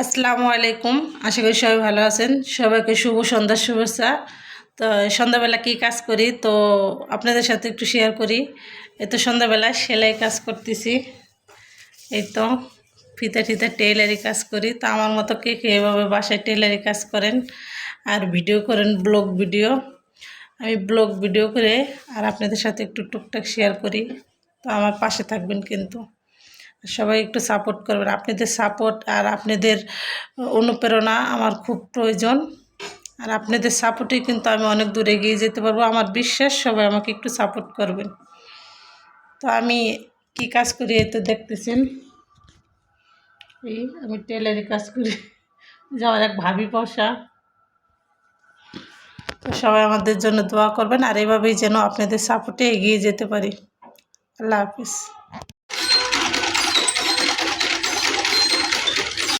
আসসালামু আলাইকুম। আশা করি সবাই ভালো আছেন। সবাইকে শুভ সন্ধ্যার শুভেচ্ছা। তো সন্ধ্যাবেলা কী কাজ করি তো আপনাদের সাথে একটু শেয়ার করি। এই তো সন্ধ্যাবেলা সেলাই কাজ করতেছি। এই তো ফিতা ফিতা টেইলারি কাজ করি। তো আমার মতো কে কে এভাবে বাসায় টেইলারি কাজ করেন আর ভিডিও করেন, ব্লগ ভিডিও। আমি ব্লগ ভিডিও করে আর আপনাদের সাথে একটু টুকটাক শেয়ার করি। তো আমার পাশে থাকবেন কিন্তু। সবাই একটু সাপোর্ট করবেন। আপনাদের সাপোর্ট আর আপনাদের অনুপ্রেরণা আমার খুব প্রয়োজন। আর আপনাদের সাপোর্টেই কিন্তু আমি অনেক দূর এগিয়ে যেতে পারবো। আমার বিশ্বাস সবাই আমাকে একটু সাপোর্ট করবেন। তো আমি কি কাজ করি এই তো দেখতেছেন, এই আমি টেলারি কাজ করি। যে আমার এক ভাবি পোষা। তো সবাই আমাদের জন্য দোয়া করবেন আর এভাবেই যেন আপনাদের সাপোর্টে এগিয়ে যেতে পারি। আল্লাহ হাফিজ।